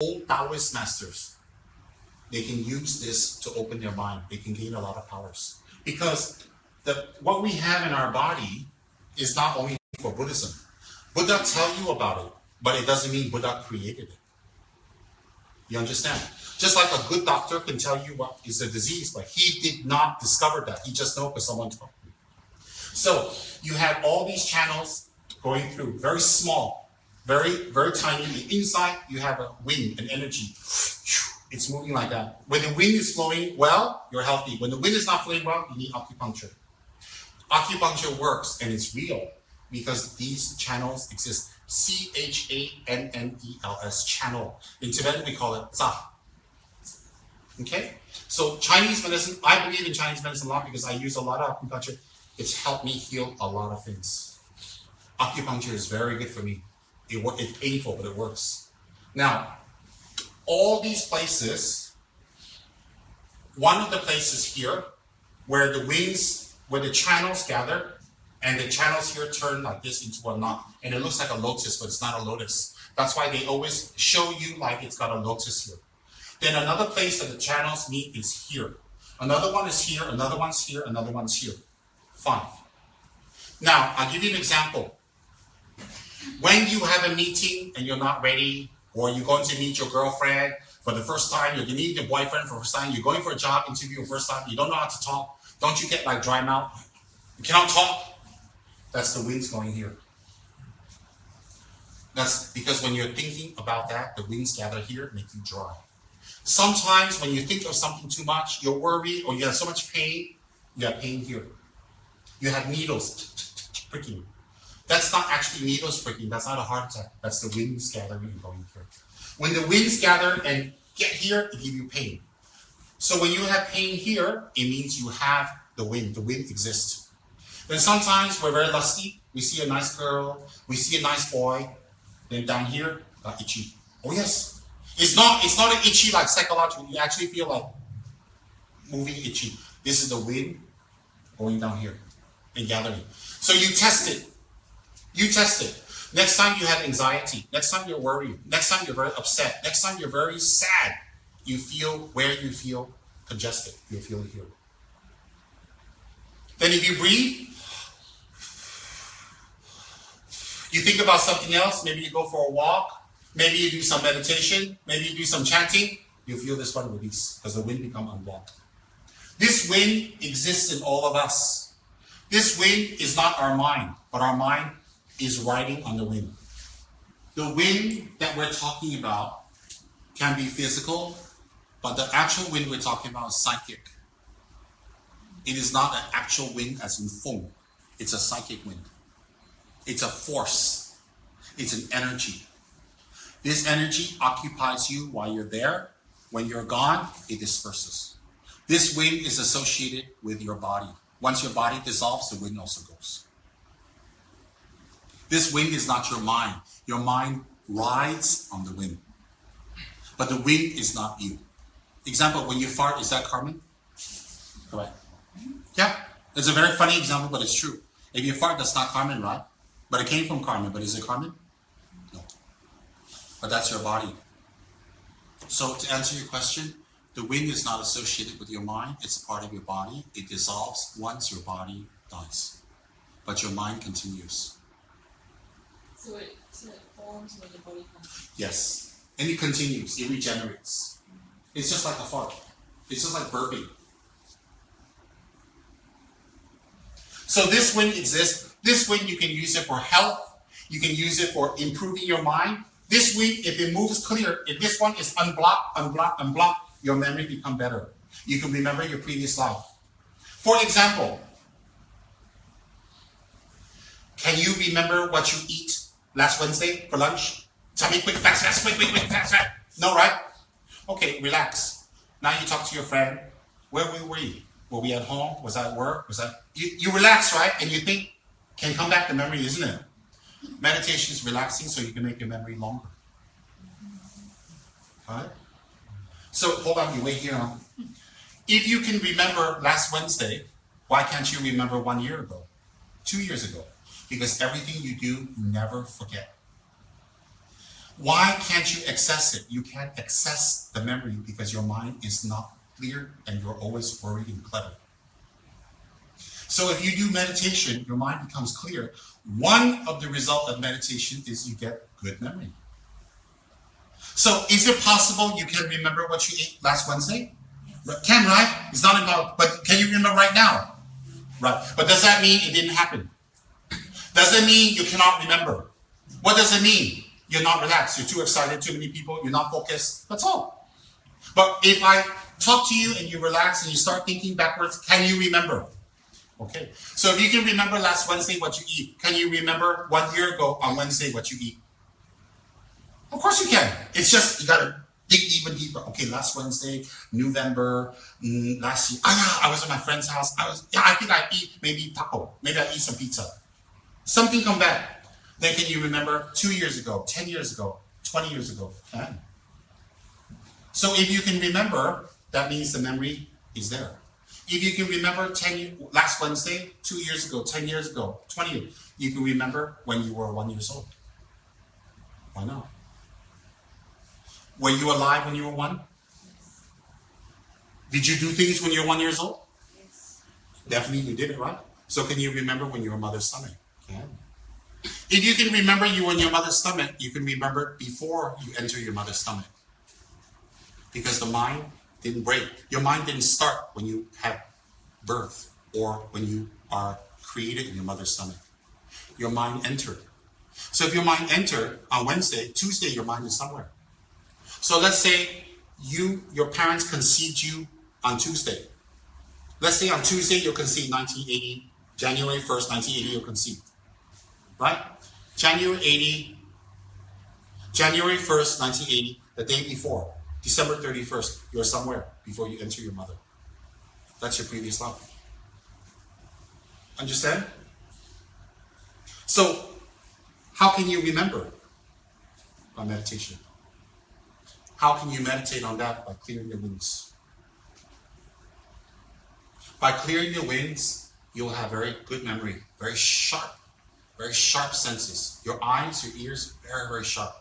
old Taoist masters, they can use this to open their mind. They can gain a lot of powers. Because what we have in our body is not only for Buddhism. Buddha tell you about it, but it doesn't mean Buddha created it. You understand? Just like a good doctor can tell you what is a disease, but he did not discover that. He just knows because someone told him. So you have all these channels going through, very small, very, very tiny. The inside, you have a wind, an energy. It's moving like that. When the wind is flowing well, you're healthy. When the wind is not flowing well, you need acupuncture. Acupuncture works, and it's real because these channels exist. Channels, channel. In Tibetan, we call it za. Okay? So Chinese medicine, I believe in Chinese medicine a lot because I use a lot of acupuncture. It's helped me heal a lot of things. Acupuncture is very good for me. It's painful, but it works. Now, all these places, one of the places here, where the wings, where the channels gather, and the channels here turn like this into a knot, and it looks like a lotus, but it's not a lotus. That's why they always show you like it's got a lotus here. Then another place that the channels meet is here. Another one is here, another one's here, another one's here. 5. Now, I'll give you an example. When you have a meeting and you're not ready, or you're going to meet your girlfriend for the first time, you're going to meet your boyfriend for the first time, you're going for a job interview for the first time, you don't know how to talk, don't you get like dry mouth? You cannot talk? That's the winds going here. That's because when you're thinking about that, the winds gather here, make you dry. Sometimes when you think of something too much, you're worried or you have so much pain, you have pain here. You have needles pricking. That's not actually needles pricking, that's not a heart attack. That's the winds gathering and going here. When the winds gather and get here, it gives you pain. So when you have pain here, it means you have the wind exists. Then sometimes we're very lusty, we see a nice girl, we see a nice boy, then down here, itchy. Oh yes. It's not an itchy like psychological, you actually feel like moving itchy. This is the wind going down here and gathering. So you test it. Next time you have anxiety, next time you're worried, next time you're very upset, next time you're very sad, you feel where you feel congested, you feel it here. Then if you breathe, you think about something else, maybe you go for a walk, maybe you do some meditation, maybe you do some chanting, you feel this one release because the wind becomes unblocked. This wind exists in all of us. This wind is not our mind, but our mind is riding on the wind. The wind that we're talking about can be physical, but the actual wind we're talking about is psychic. It is not an actual wind as in feng. It's a psychic wind. It's a force. It's an energy. This energy occupies you while you're there. When you're gone, it disperses. This wind is associated with your body. Once your body dissolves, the wind also goes. This wind is not your mind. Your mind rides on the wind. But the wind is not you. Example, when you fart, is that Carmen? Correct. Yeah, it's a very funny example, but it's true. If you fart, that's not Carmen, right? But it came from Carmen, but is it Carmen? No. But that's your body. So to answer your question, the wind is not associated with your mind. It's a part of your body. It dissolves once your body dies. But your mind continues. So it forms when the body comes? Yes. And it continues. It regenerates. It's just like a fart. It's just like burping. So this wind exists. This wind, you can use it for health. You can use it for improving your mind. This wind, if it moves clear, if this one is unblocked, your memory become better. You can remember your previous life. For example, can you remember what you eat last Wednesday for lunch? Tell me quick, fast. No, right? Okay, relax. Now you talk to your friend. Where were we? Were we at home? Was I at work? You relax, right? And you think, can come back to memory, isn't it? Meditation is relaxing so you can make your memory longer. Alright? So hold on, you wait here. Huh? If you can remember last Wednesday, why can't you remember 1 year ago? 2 years ago? Because everything you do, you never forget. Why can't you access it? You can't access the memory because your mind is not clear and you're always worried and clever. So if you do meditation, your mind becomes clear. One of the results of meditation is you get good memory. So is it possible you can remember what you ate last Wednesday? Can, right? It's not about, but can you remember right now? Right. But does that mean it didn't happen? Does it mean you cannot remember? What does it mean? You're not relaxed. You're too excited, too many people. You're not focused. That's all. But if I talk to you and you relax and you start thinking backwards, can you remember? Okay. So if you can remember last Wednesday what you eat, can you remember 1 year ago on Wednesday what you eat? Of course you can. It's just you got to dig even deeper. Okay, last Wednesday, November, last year. I was at my friend's house. I think I eat maybe taco. Maybe I eat some pizza. Something come back. Then can you remember 2 years ago, 10 years ago, 20 years ago? Can. So if you can remember, that means the memory is there. If you can remember last Wednesday, 2 years ago, 10 years ago, 20 years, you can remember when you were 1 year old. Why not? Were you alive when you were 1? Did you do things when you were 1 year old? Yes. Definitely you did it, right? So can you remember when you were mother's stomach? Can. If you can remember you were in your mother's stomach, you can remember before you enter your mother's stomach. Because the mind didn't break. Your mind didn't start when you had birth or when you are created in your mother's stomach. Your mind entered. So if your mind entered on Wednesday, Tuesday your mind is somewhere. So let's say your parents conceived you on Tuesday. Let's say on Tuesday you're conceived 1980, January 1st, 1980 you're conceived. Right? January 1st, 1980, the day before, December 31st, you're somewhere before you enter your mother. That's your previous life. Understand? So, how can you remember? By meditation. How can you meditate on that? By clearing your winds. By clearing your winds, you'll have very good memory, very sharp senses. Your eyes, your ears, very, very sharp.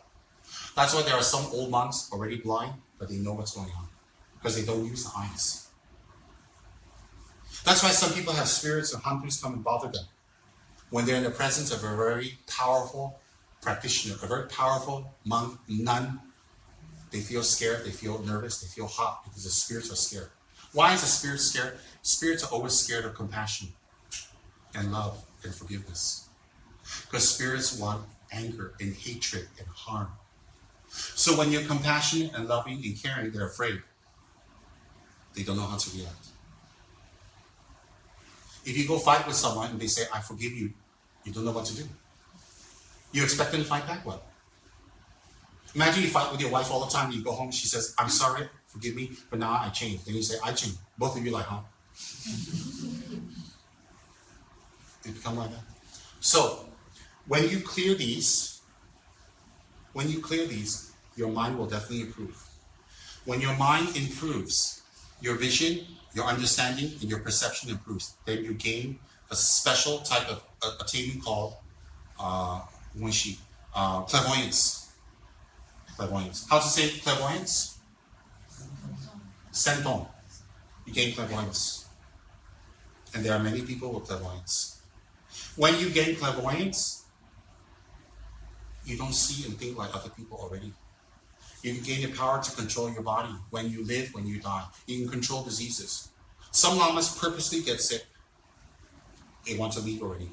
That's why there are some old monks already blind, but they know what's going on because they don't use the eyes. That's why some people have spirits and hunters come and bother them when they're in the presence of a very powerful practitioner, a very powerful monk, nun. They feel scared, they feel nervous, they feel hot because the spirits are scared. Why is the spirit scared? Spirits are always scared of compassion and love and forgiveness. Because spirits want anger and hatred and harm. So when you're compassionate and loving and caring, they're afraid. They don't know how to react. If you go fight with someone and they say, I forgive you, you don't know what to do. You expect them to fight back what? Imagine you fight with your wife all the time and you go home, she says, I'm sorry, forgive me, but now I changed. Then you say, I changed. Both of you like, huh? They become like that. So, when you clear these, your mind will definitely improve. When your mind improves, your vision, your understanding, and your perception improves. Then you gain a special type of attainment called clairvoyance. Clairvoyance. How to say clairvoyance? Senton. You gain clairvoyance. And there are many people with clairvoyance. When you gain clairvoyance, you don't see and think like other people already. You can gain the power to control your body when you live, when you die. You can control diseases. Some lamas purposely get sick. They want to leave already.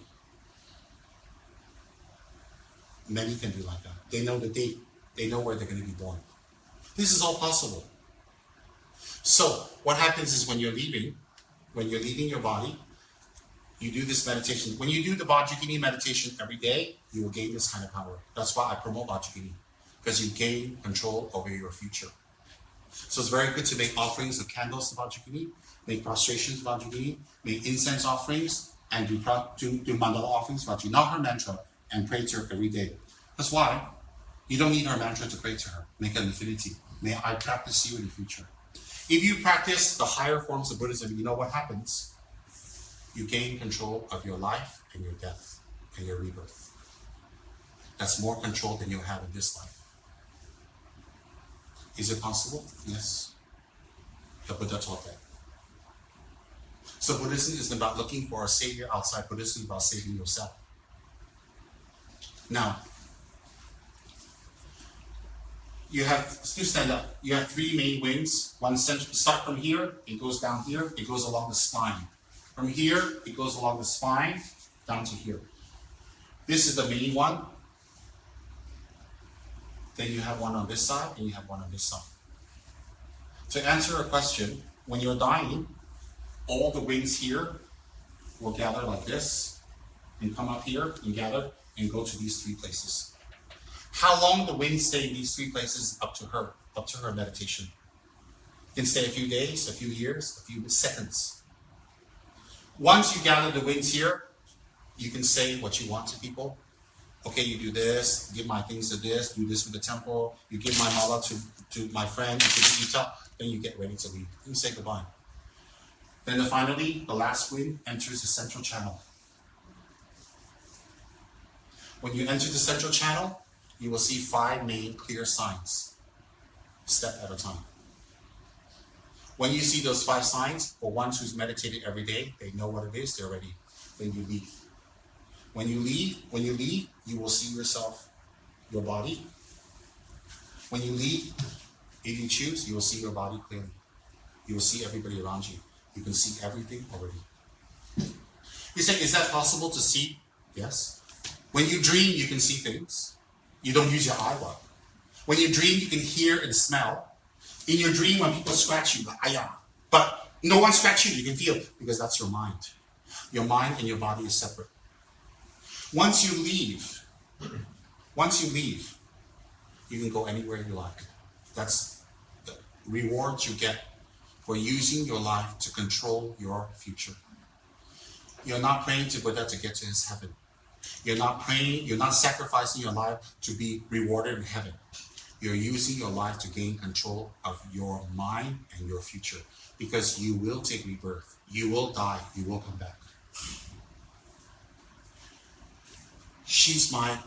Many can be like that. They know the date. They know where they're going to be born. This is all possible. So what happens is when you're leaving your body, you do this meditation. When you do the Vajrayogini meditation every day, you will gain this kind of power. That's why I promote Vajrayogini, because you gain control over your future. So it's very good to make offerings of candles to Vajrayogini, make prostrations to Vajrayogini, make incense offerings, and do mandala offerings, Vajrayogini, not her mantra, and pray to her every day. That's why you don't need her mantra to pray to her. Make an affinity. May I practice you in the future. If you practice the higher forms of Buddhism, you know what happens? You gain control of your life and your death and your rebirth. That's more control than you have in this life. Is it possible? Yes. The Buddha taught that. So Buddhism isn't about looking for a savior outside. Buddhism is about saving yourself. Now, you stand up. You have three main wings. One center, start from here, it goes down here, it goes along the spine. From here, it goes along the spine, down to here. This is the main one. Then you have one on this side, and you have one on this side. To answer a question, when you're dying, all the wings here will gather like this, and come up here, and gather, and go to these three places. How long the wings stay in these three places is up to her meditation. It can stay a few days, a few years, a few seconds. Once you gather the wings here, you can say what you want to people. Okay, you do this, give my things to this, do this with the temple, you give my mala to my friend, you tell, then you get ready to leave. You say goodbye. Then finally, the last wing enters the central channel. When you enter the central channel, you will see 5 main clear signs, step at a time. When you see those 5 signs, for ones who's meditated every day, they know what it is, they're ready. Then you leave. When you leave, you will see yourself, your body. When you leave, if you choose, you will see your body clearly. You will see everybody around you. You can see everything already. You say, is that possible to see? Yes. When you dream, you can see things. You don't use your eyeball. When you dream, you can hear and smell. In your dream, when people scratch you, like, ayah. But no one scratch you, you can feel, because that's your mind. Your mind and your body is separate. Once you leave, you can go anywhere you like. That's the rewards you get for using your life to control your future. You're not praying to Buddha to get to his heaven. You're not praying, you're not sacrificing your life to be rewarded in heaven. You're using your life to gain control of your mind and your future, because you will take rebirth. You will die. You will come back. She's my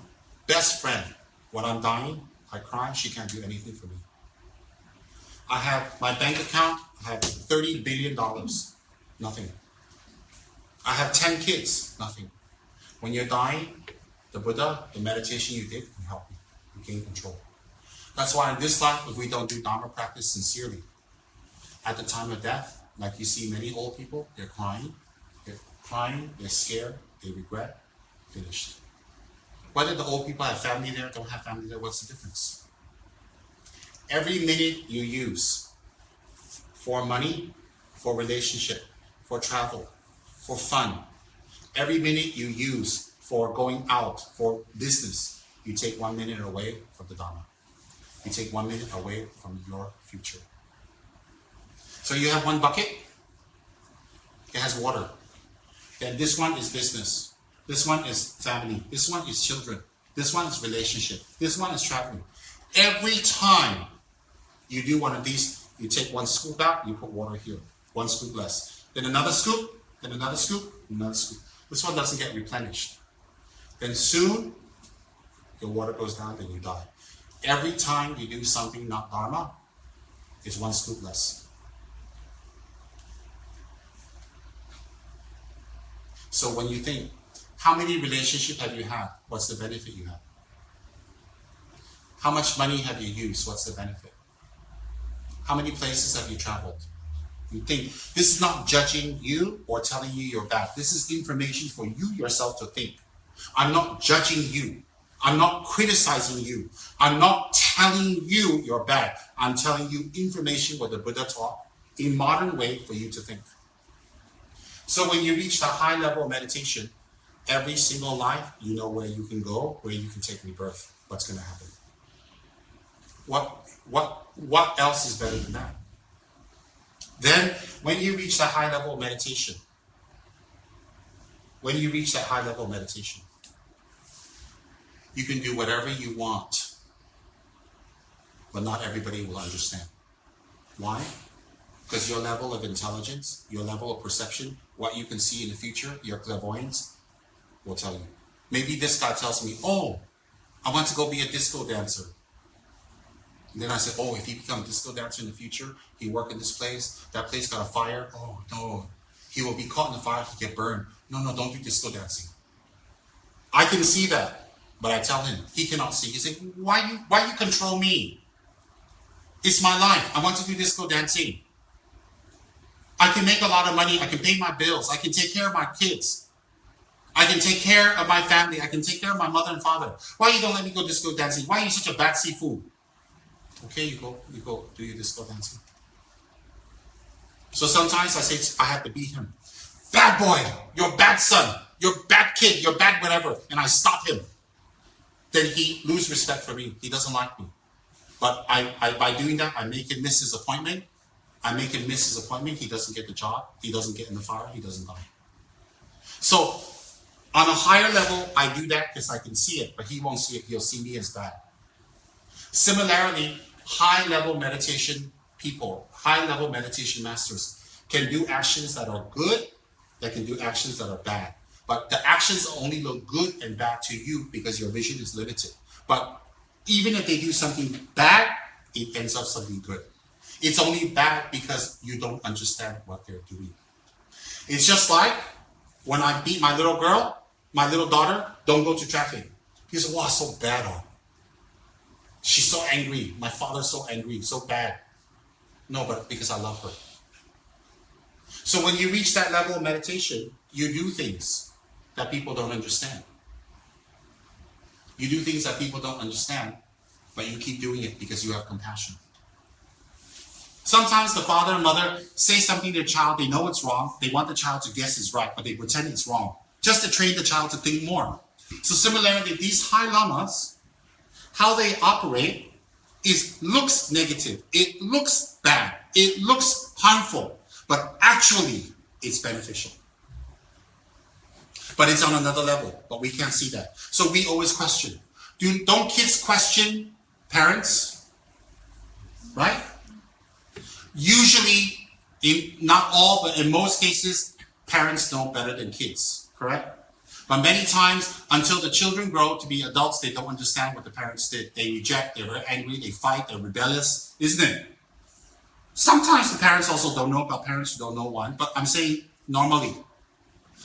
best friend. When I'm dying, I cry. She can't do anything for me. I have my bank account. I have $30 billion. Nothing. I have 10 kids. Nothing. When you're dying, the Buddha, the meditation you did can help you. You gain control. That's why in this life, if we don't do Dharma practice sincerely, at the time of death, like you see many old people, they're crying, they're scared, they regret, finished. Whether the old people have family there, don't have family there, what's the difference? Every minute you use for money, for relationship, for travel, for fun, every minute you use for going out, for business, you take 1 minute away from the Dharma. You take 1 minute away from your future. So you have one bucket, it has water. Then this one is business. This one is family. This one is children. This one is relationship. This one is traveling. Every time you do one of these, you take 1 scoop out, you put water here. 1 scoop less. Then another scoop, then another scoop, another scoop. This one doesn't get replenished. Then soon, your water goes down, then you die. Every time you do something not Dharma, it's 1 scoop less. So when you think, how many relationships have you had? What's the benefit you have? How much money have you used? What's the benefit? How many places have you traveled? You think, this is not judging you or telling you you're bad. This is information for you yourself to think. I'm not judging you. I'm not criticizing you. I'm not telling you you're bad. I'm telling you information what the Buddha taught in modern way for you to think. So when you reach the high level of meditation, every single life, you know where you can go, where you can take rebirth, what's going to happen. What else is better than that? Then, when you reach the high level of meditation, you can do whatever you want, but not everybody will understand. Why? Because your level of intelligence, your level of perception, what you can see in the future, your clairvoyance, will tell you. Maybe this guy tells me, oh, I want to go be a disco dancer. And then I said, oh, if he becomes a disco dancer in the future, he work in this place, that place got a fire. Oh, no. He will be caught in the fire, he get burned. No, don't do disco dancing. I can see that, but I tell him, he cannot see. He said, why you control me? It's my life. I want to do disco dancing. I can make a lot of money. I can pay my bills. I can take care of my kids. I can take care of my family. I can take care of my mother and father. Why you don't let me go disco dancing? Why are you such a bad seafood? Okay, you go, do your disco dancing. So sometimes I say, I have to beat him. Bad boy, you're a bad son, you're a bad kid, you're bad whatever, and I stop him. Then he loses respect for me. He doesn't like me. But I by doing that, I make him miss his appointment. He doesn't get the job. He doesn't get in the fire. He doesn't die. So on a higher level, I do that because I can see it, but he won't see it. He'll see me as bad. Similarly, high-level meditation people, high-level meditation masters can do actions that are good, they can do actions that are bad. But the actions only look good and bad to you because your vision is limited. But even if they do something bad, it ends up something good. It's only bad because you don't understand what they're doing. It's just like when I beat my little girl, my little daughter, don't go to traffic. He said, wow, so bad, huh? She's so angry. My father's so angry, so bad. No, but because I love her. So when you reach that level of meditation, you do things that people don't understand. You do things that people don't understand, but you keep doing it because you have compassion. Sometimes the father and mother say something to their child, they know it's wrong, they want the child to guess it's right, but they pretend it's wrong, just to train the child to think more. So similarly, these high lamas, how they operate looks negative, it looks bad, it looks harmful, but actually it's beneficial. But it's on another level, but we can't see that. So we always question. Don't kids question parents? Right? Usually, not all, but in most cases, parents know better than kids, correct? But many times, until the children grow to be adults, they don't understand what the parents did. They reject, they're very angry, they fight, they're rebellious, isn't it? Sometimes the parents also don't know about parents who don't know one, but I'm saying normally.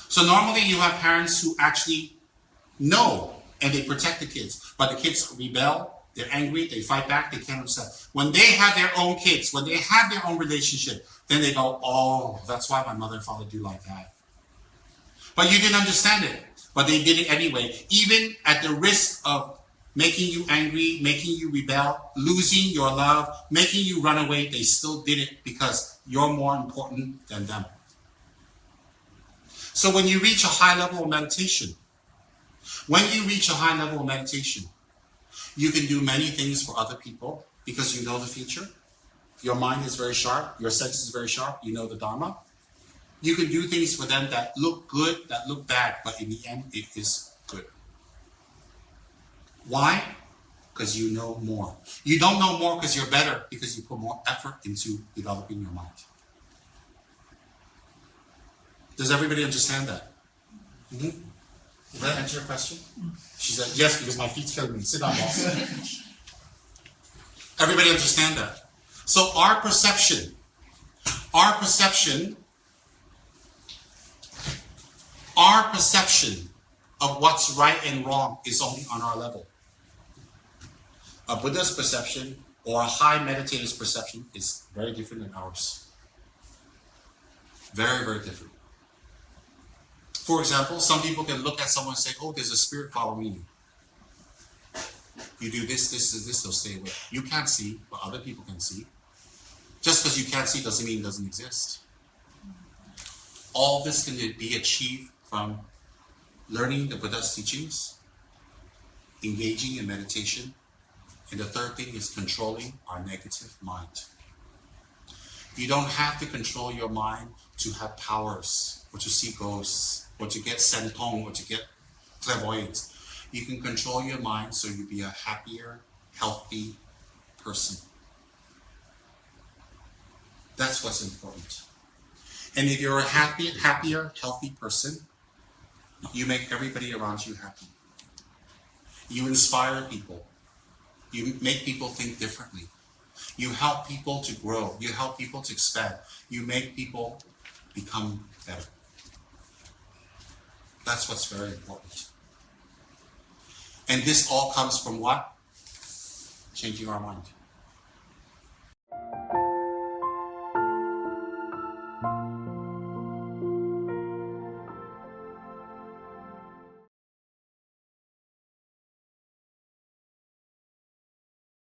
So normally you have parents who actually know and they protect the kids, but the kids rebel, they're angry, they fight back, they can't understand. When they have their own kids, when they have their own relationship, then they go, oh, that's why my mother and father do like that. But you didn't understand it, but they did it anyway. Even at the risk of making you angry, making you rebel, losing your love, making you run away, they still did it because you're more important than them. So when you reach a high level of meditation, you can do many things for other people because you know the future. Your mind is very sharp, your sense is very sharp, you know the Dharma. You can do things for them that look good, that look bad, but in the end, it is good. Why? Because you know more. You don't know more because you're better, because you put more effort into developing your mind. Does everybody understand that? Mm-hmm. Did that answer your question? She said, yes, because my feet's killing me. Sit down, boss. Everybody understand that? So our perception of what's right and wrong is only on our level. A Buddha's perception or a high meditator's perception is very different than ours. Very, very different. For example, some people can look at someone and say, oh, there's a spirit following you. You do this, they'll stay away. You can't see, but other people can see. Just because you can't see doesn't mean it doesn't exist. All this can be achieved from learning the Buddha's teachings, engaging in meditation, and the third thing is controlling our negative mind. You don't have to control your mind to have powers, or to see ghosts, or to get sentong, or to get clairvoyance. You can control your mind so you be a happier, healthy person. That's what's important. And if you're a happier, healthy person, you make everybody around you happy. You inspire people. You make people think differently. You help people to grow. You help people to expand. You make people become better. That's what's very important. And this all comes from what? Changing our mind.